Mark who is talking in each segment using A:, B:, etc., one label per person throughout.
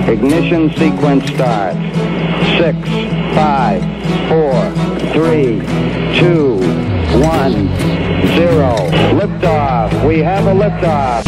A: Ignition sequence start. 6, 5, 4, 3, 2, 1, 0. Liftoff. We have a liftoff.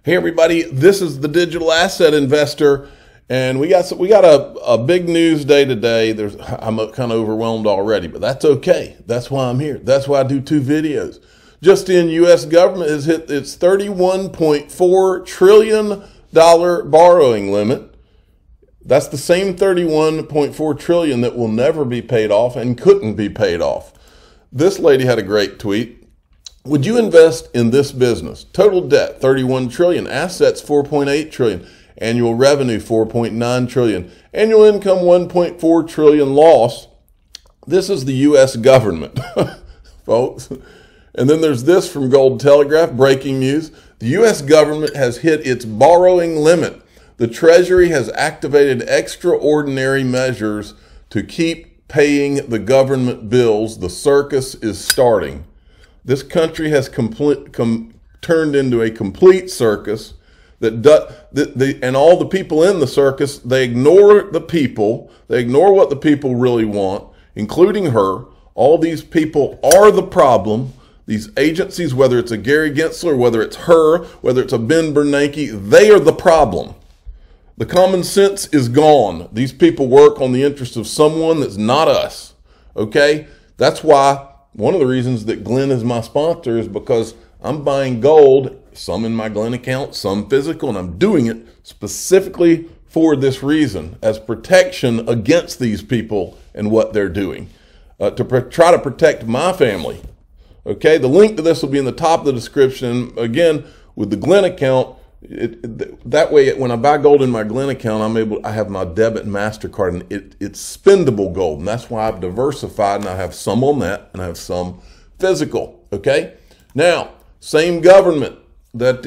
B: Hey everybody, this is the Digital Asset Investor, and we got a big news day today. I'm kind of overwhelmed already, but that's okay. That's why I'm here. That's why I do 2 videos. Just in, U.S. government has hit its $31.4 trillion borrowing limit. That's the same $31.4 trillion that will never be paid off and couldn't be paid off. This lady had a great tweet. Would you invest in this business? Total debt, 31 trillion. Assets, 4.8 trillion. Annual revenue, 4.9 trillion. Annual income, 1.4 trillion loss. This is the U.S. government, folks. And then there's this from Gold Telegraph, breaking news. The U.S. government has hit its borrowing limit. The Treasury has activated extraordinary measures to keep paying the government bills. The circus is starting. This country has turned into a complete circus and all the people in the circus, they ignore the people. They ignore what the people really want, including her. All these people are the problem. These agencies, whether it's a Gary Gensler, whether it's her, whether it's a Ben Bernanke, they are the problem. The common sense is gone. These people work on the interest of someone that's not us. Okay? That's why one of the reasons that Glenn is my sponsor is because I'm buying gold, some in my Glenn account, some physical, and I'm doing it specifically for this reason, as protection against these people and what they're doing, to try to protect my family. Okay, the link to this will be in the top of the description. Again, with the Glenn account, that way when I buy gold in my Glenn account, I have my debit and MasterCard, and it's spendable gold, and that's why I've diversified, and I have some on that, and I have some physical. Okay, now same government that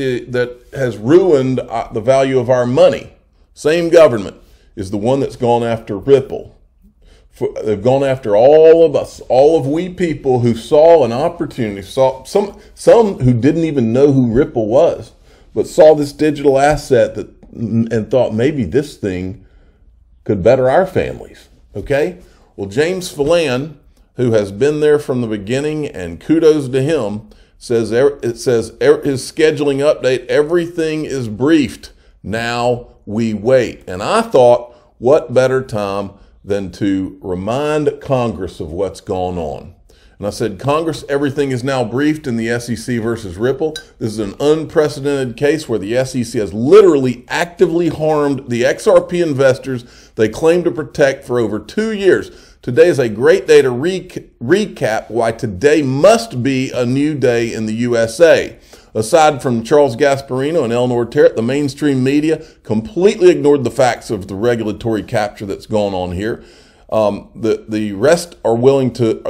B: has ruined the value of our money, same government is the one that's gone after Ripple. They've gone after all of us, all of we people who saw an opportunity, saw some who didn't even know who Ripple was, but saw this digital asset and thought maybe this thing could better our families. Okay? Well, James Phelan, who has been there from the beginning, and kudos to him, says his scheduling update, everything is briefed. Now we wait. And I thought, what better time than to remind Congress of what's going on. And I said, Congress, everything is now briefed in the SEC versus Ripple. This is an unprecedented case where the SEC has literally actively harmed the XRP investors they claim to protect for over 2 years. Today is a great day to recap why today must be a new day in the USA. Aside from Charles Gasparino and Eleanor Terrett, the mainstream media completely ignored the facts of the regulatory capture that's going on here. The rest are willing to,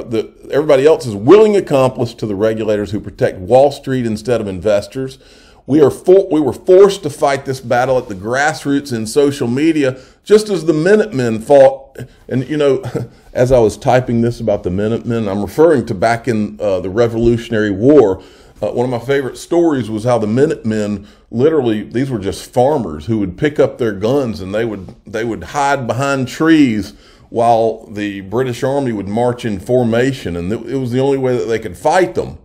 B: everybody else is willing accomplice to the regulators who protect Wall Street instead of investors. We were forced to fight this battle at the grassroots in social media, just as the Minutemen fought. And, you know, as I was typing this about the Minutemen, I'm referring to back in the Revolutionary War. One of my favorite stories was how the Minutemen, literally, these were just farmers who would pick up their guns and they would hide behind trees while the British Army would march in formation, and it was the only way that they could fight them.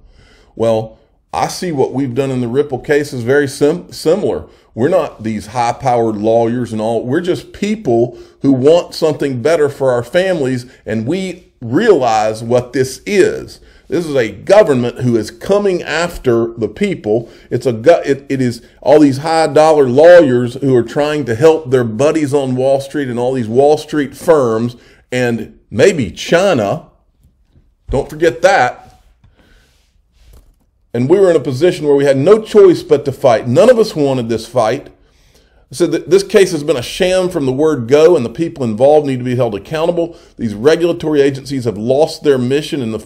B: Well, I see what we've done in the Ripple case is very similar. We're not these high-powered lawyers and all. We're just people who want something better for our families, and we realize what this is. This is a government who is coming after the people. It is all these high-dollar lawyers who are trying to help their buddies on Wall Street and all these Wall Street firms and maybe China. Don't forget that. And we were in a position where we had no choice but to fight. None of us wanted this fight. I said that this case has been a sham from the word go, and the people involved need to be held accountable. These regulatory agencies have lost their mission in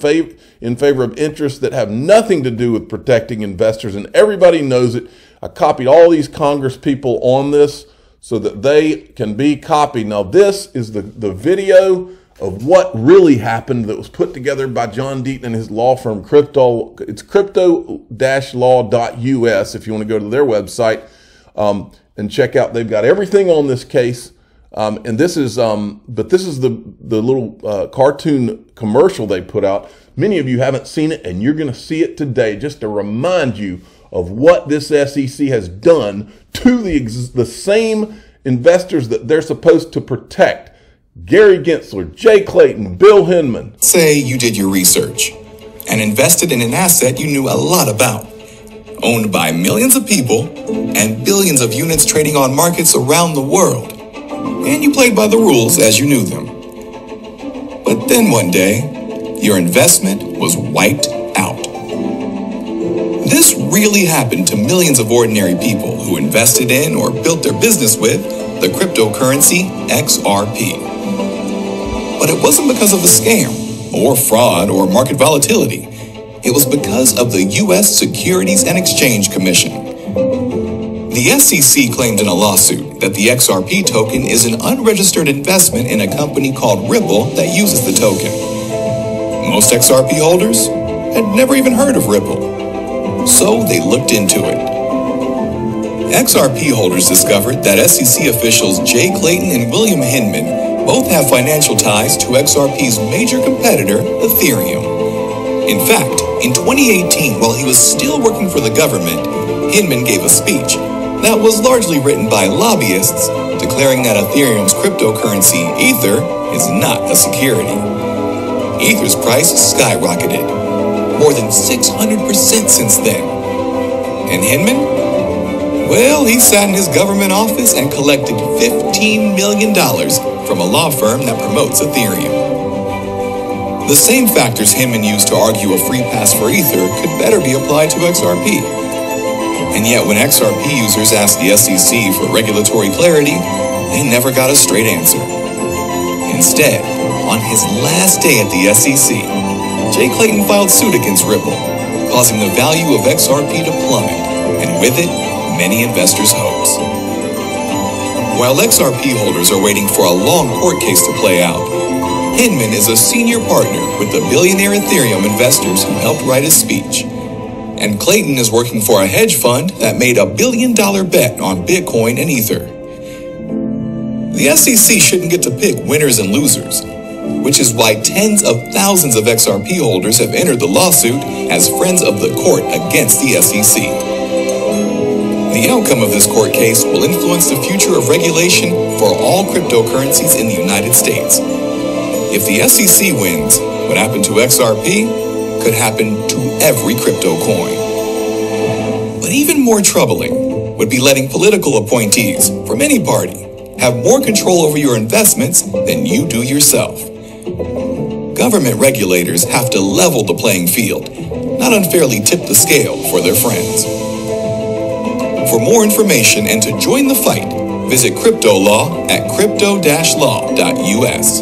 B: favor of interests that have nothing to do with protecting investors, and everybody knows it. I copied all these Congress people on this so that they can be copied. Now, this is the video of what really happened that was put together by John Deaton and his law firm, Crypto. It's crypto-law.us if you want to go to their website and check out. They've got everything on this case. And this is, but this is the little cartoon commercial they put out. Many of you haven't seen it, and you're going to see it today, just to remind you of what this SEC has done to the same investors that they're supposed to protect. Gary Gensler, Jay Clayton, Bill Hinman.
C: Say you did your research and invested in an asset you knew a lot about, owned by millions of people and billions of units trading on markets around the world. And you played by the rules as you knew them. But then one day, your investment was wiped out. This really happened to millions of ordinary people who invested in or built their business with the cryptocurrency XRP. But it wasn't because of a scam or fraud or market volatility. It was because of the U.S. Securities and Exchange Commission. The SEC claimed in a lawsuit that the XRP token is an unregistered investment in a company called Ripple that uses the token. Most XRP holders had never even heard of Ripple, so they looked into it. XRP holders discovered that SEC officials Jay Clayton and William Hinman both have financial ties to XRP's major competitor, Ethereum. In fact, in 2018, while he was still working for the government, Hinman gave a speech that was largely written by lobbyists declaring that Ethereum's cryptocurrency, Ether, is not a security. Ether's price skyrocketed, more than 600% since then. And Hinman? Well, he sat in his government office and collected $15 million from a law firm that promotes Ethereum. The same factors Hinman used to argue a free pass for Ether could better be applied to XRP. And yet when XRP users asked the SEC for regulatory clarity, they never got a straight answer. Instead, on his last day at the SEC, Jay Clayton filed suit against Ripple, causing the value of XRP to plummet, and with it, many investors' hopes. While XRP holders are waiting for a long court case to play out, Hinman is a senior partner with the billionaire Ethereum investors who helped write his speech. And Clayton is working for a hedge fund that made $1 billion bet on Bitcoin and Ether. The SEC shouldn't get to pick winners and losers, which is why tens of thousands of XRP holders have entered the lawsuit as friends of the court against the SEC. The outcome of this court case will influence the future of regulation for all cryptocurrencies in the United States. If the SEC wins, what happened to XRP could happen to every crypto coin. But even more troubling would be letting political appointees from any party have more control over your investments than you do yourself. Government regulators have to level the playing field, not unfairly tip the scale for their friends. For more information and to join the fight, visit Crypto Law at crypto-law.us.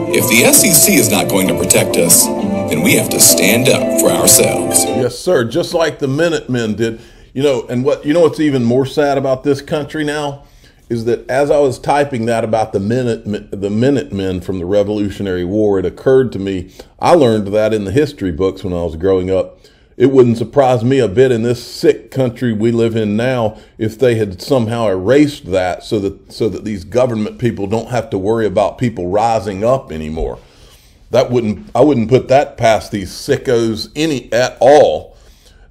C: If the SEC is not going to protect us, then we have to stand up for ourselves.
B: Yes, sir. Just like the Minutemen did. What's even more sad about this country now is that as I was typing that about the Minutemen from the Revolutionary War, it occurred to me, I learned that in the history books when I was growing up. It wouldn't surprise me a bit in this sick country we live in now if they had somehow erased that so that these government people don't have to worry about people rising up anymore. I wouldn't put that past these sickos at all.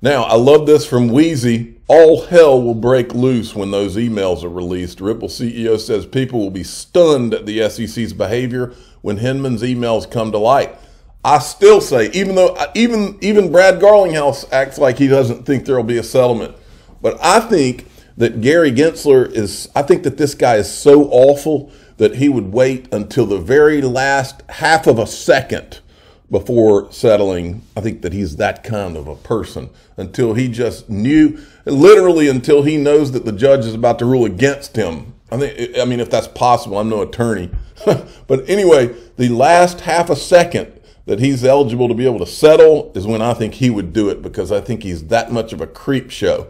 B: Now, I love this from Wheezy. All hell will break loose when those emails are released. Ripple CEO says people will be stunned at the SEC's behavior when Hinman's emails come to light. I still say, even Brad Garlinghouse acts like he doesn't think there will be a settlement. But I think that Gary Gensler I think that this guy is so awful that he would wait until the very last half of a second before settling. I think that he's that kind of a person until he just literally until he knows that the judge is about to rule against him. I mean, if that's possible, I'm no attorney. But anyway, the last half a second that he's eligible to be able to settle is when I think he would do it, because I think he's that much of a creep show.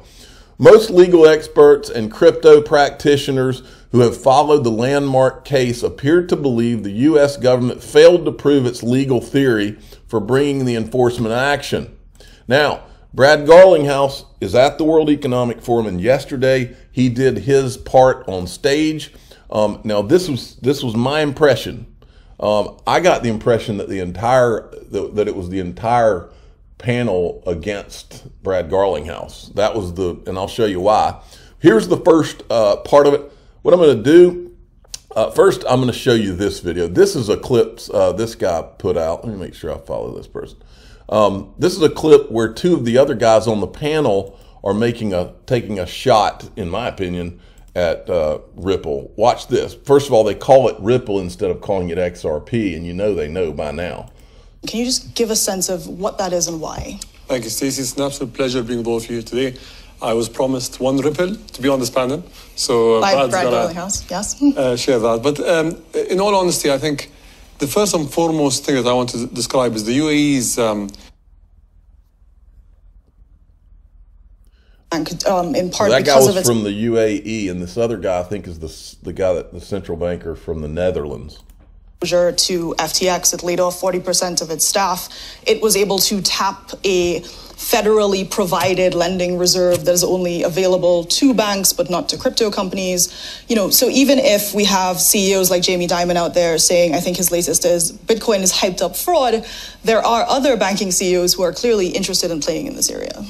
B: Most legal experts and crypto practitioners who have followed the landmark case appear to believe the U.S. government failed to prove its legal theory for bringing the enforcement action. Now, Brad Garlinghouse is at the World Economic Forum, and yesterday he did his part on stage. Now, this was my impression. I got the impression that that it was the entire panel against Brad Garlinghouse. That was and I'll show you why. Here's the first part of it. What I'm going to do, first I'm going to show you this video. This is a clip this guy put out. Let me make sure I follow this person. This is a clip where two of the other guys on the panel are taking a shot, in my opinion, at Ripple. Watch this. First of all, they call it Ripple instead of calling it XRP, and you know they know by now.
D: Can you just give a sense of what that is and why?
E: Thank you, Stacey. It's an absolute pleasure being both of you today. I was promised one Ripple to be on this panel. So
D: by Brad Garlinghouse, yes.
E: Share that. But in all honesty, I think the first and foremost thing that I want to describe is the UAE's...
D: in part
B: that guy
D: because
B: was
D: of its
B: from the UAE, and this other guy I think is the central banker from the Netherlands.
D: Exposure to FTX, it laid off 40% of its staff. It was able to tap a federally provided lending reserve that is only available to banks but not to crypto companies. So even if we have CEOs like Jamie Dimon out there saying, I think his latest is Bitcoin is hyped up fraud, there are other banking CEOs who are clearly interested in playing in this area.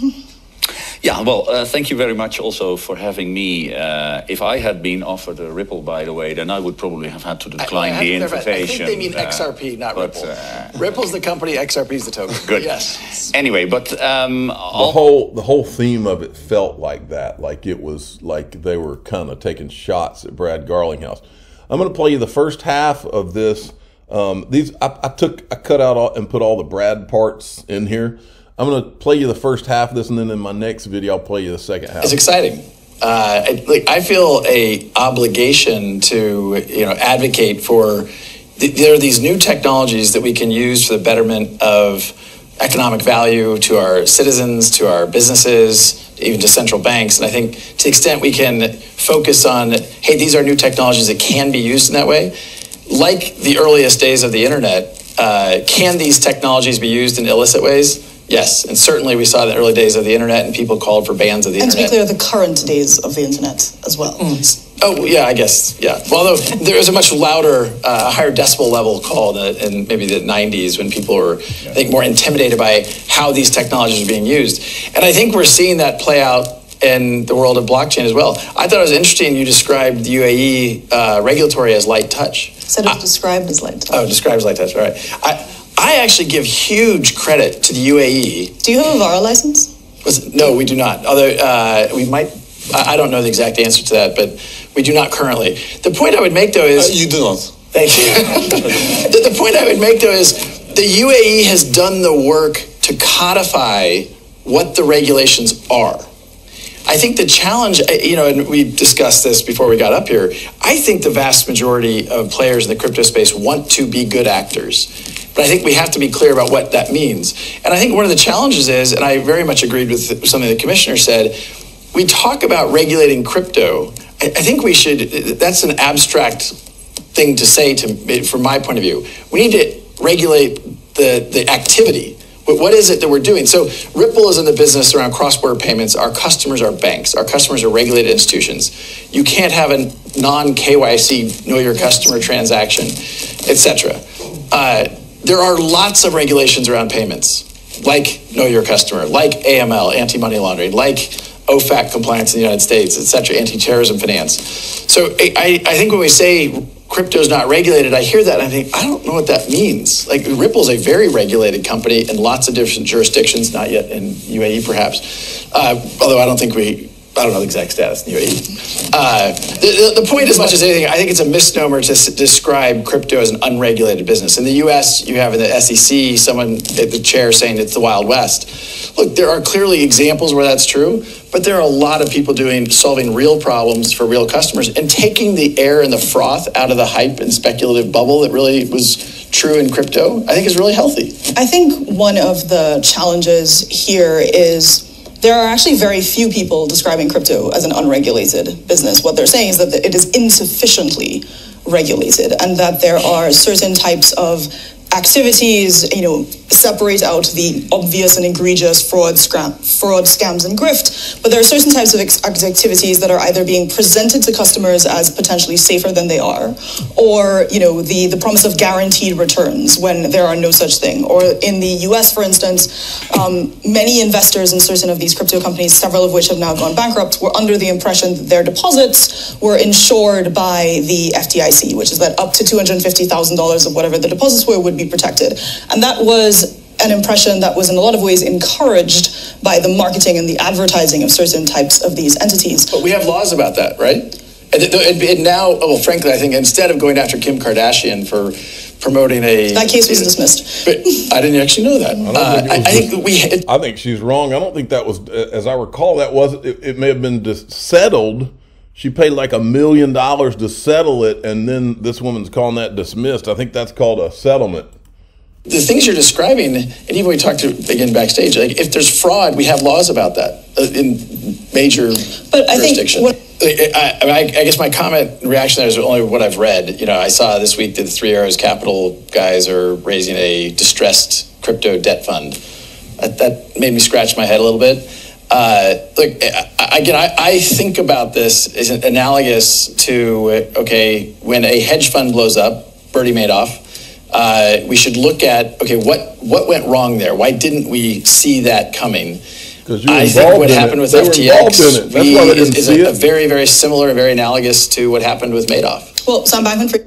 F: Yeah, well, thank you very much also for having me. If I had been offered a Ripple, by the way, then I would probably have had to decline the invitation.
G: I think they mean XRP, not Ripple. Ripple's the company, XRP's the token.
F: Good.
G: Yes.
F: Anyway, but
B: the whole theme of it felt like that, like it was like they were kind of taking shots at Brad Garlinghouse. I'm going to play you the first half of this. I cut out and put all the Brad parts in here. I'm going to play you the first half of this, and then in my next video, I'll play you the second half.
G: It's exciting. I feel a obligation to advocate for. There are these new technologies that we can use for the betterment of economic value to our citizens, to our businesses, even to central banks. And I think to the extent we can focus on, hey, these are new technologies that can be used in that way, like the earliest days of the internet. Can these technologies be used in illicit ways? Yes, and certainly we saw the early days of the internet, and people called for bans of the internet.
D: And to be clear, the current days of the internet as well.
G: Oh, yeah, I guess, yeah. Well, although there was a much louder, higher decibel level call in maybe the 90s when people were, I think, more intimidated by how these technologies are being used. And I think we're seeing that play out in the world of blockchain as well. I thought it was interesting you described the UAE regulatory as light touch.
D: Said it was described as light touch.
G: Oh, described as light touch, all right. I actually give huge credit to the UAE.
D: Do you have a VARA license?
G: No, we do not. Although we might, I don't know the exact answer to that, but we do not currently. The point I would make, though, is...
E: You do not.
G: Thank you. The point I would make, though, is the UAE has done the work to codify what the regulations are. I think the challenge, and we discussed this before we got up here, I think the vast majority of players in the crypto space want to be good actors. But I think we have to be clear about what that means. And I think one of the challenges is, and I very much agreed with something the commissioner said, we talk about regulating crypto. I think we should, that's an abstract thing to say from my point of view. We need to regulate the activity. What is it that we're doing? So Ripple is in the business around cross-border payments. Our customers are banks. Our customers are regulated institutions. You can't have a non-KYC, know your customer transaction, etc. There are lots of regulations around payments, like know your customer, like AML, anti-money laundering, like OFAC compliance in the United States, etc., anti-terrorism finance. So I think when we say crypto is not regulated, I hear that and I think, I don't know what that means. Like Ripple's a very regulated company in lots of different jurisdictions, not yet in UAE perhaps, although I don't know the exact status in UAE. The point, as much as anything, I think it's a misnomer to describe crypto as an unregulated business. In the U.S., you have in the SEC someone at the chair saying it's the Wild West. Look, there are clearly examples where that's true, but there are a lot of people solving real problems for real customers and taking the air and the froth out of the hype and speculative bubble that really was true in crypto, I think is really healthy.
D: I think one of the challenges here is there are actually very few people describing crypto as an unregulated business. What they're saying is that it is insufficiently regulated, and that there are certain types of activities, separate out the obvious and egregious fraud, scams, and grift. But there are certain types of activities that are either being presented to customers as potentially safer than they are, or the promise of guaranteed returns when there are no such thing. Or in the US, for instance, many investors in certain of these crypto companies, several of which have now gone bankrupt, were under the impression that their deposits were insured by the FDIC, which is that up to $250,000 of whatever the deposits were would be protected. And that was an impression that was in a lot of ways encouraged by the marketing and the advertising of certain types of these entities.
G: But we have laws about that, right? And now, well, frankly, I think instead of going after Kim Kardashian for promoting
D: that case was dismissed.
G: But I didn't actually know that.
B: I think she's wrong. I don't think that was, as I recall, that wasn't. It may have been settled. She paid like $1 million to settle it, and then this woman's calling that dismissed. I think that's called a settlement.
G: The things you're describing, and even we talked to again backstage, like if there's fraud, we have laws about that in major jurisdictions. I guess my comment and reaction there is only what I've read. I saw this week that the 3 Arrows Capital guys are raising a distressed crypto debt fund. That made me scratch my head a little bit. I think about this as analogous to, when a hedge fund blows up, Bernie Madoff, we should look at, what went wrong there? Why didn't we see that coming? I think what happened with FTX is a very, very similar, very analogous to what happened with Madoff.
D: Well, Sam Bankman-Fried.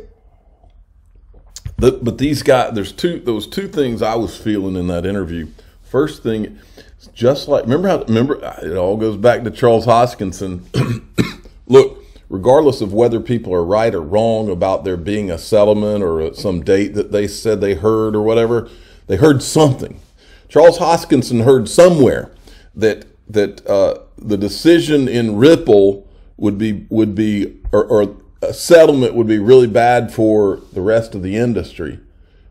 B: But these guys, there was two things I was feeling in that interview. First thing, just like, remember, it all goes back to Charles Hoskinson. Look, regardless of whether people are right or wrong about there being a settlement or some date that they said they heard or whatever, they heard something. Charles Hoskinson heard somewhere that the decision in Ripple would be or a settlement would be really bad for the rest of the industry.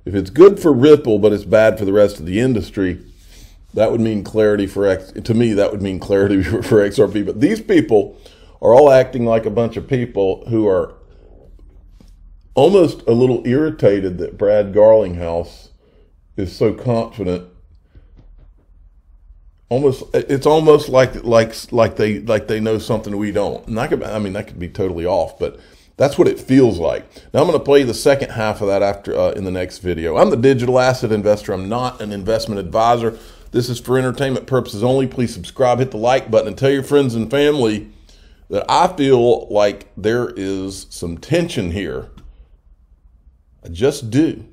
B: If it's good for Ripple but it's bad for the rest of the industry, that would mean clarity to me, that would mean clarity for XRP. But these people are all acting like a bunch of people who are almost a little irritated that Brad Garlinghouse is so confident. It's almost like they know something we don't. And that could be totally off, but that's what it feels like. Now I'm going to play the second half of that after in the next video. I'm the digital asset investor. I'm not an investment advisor. This is for entertainment purposes only. Please subscribe, hit the like button, and tell your friends and family that I feel like there is some tension here. I just do.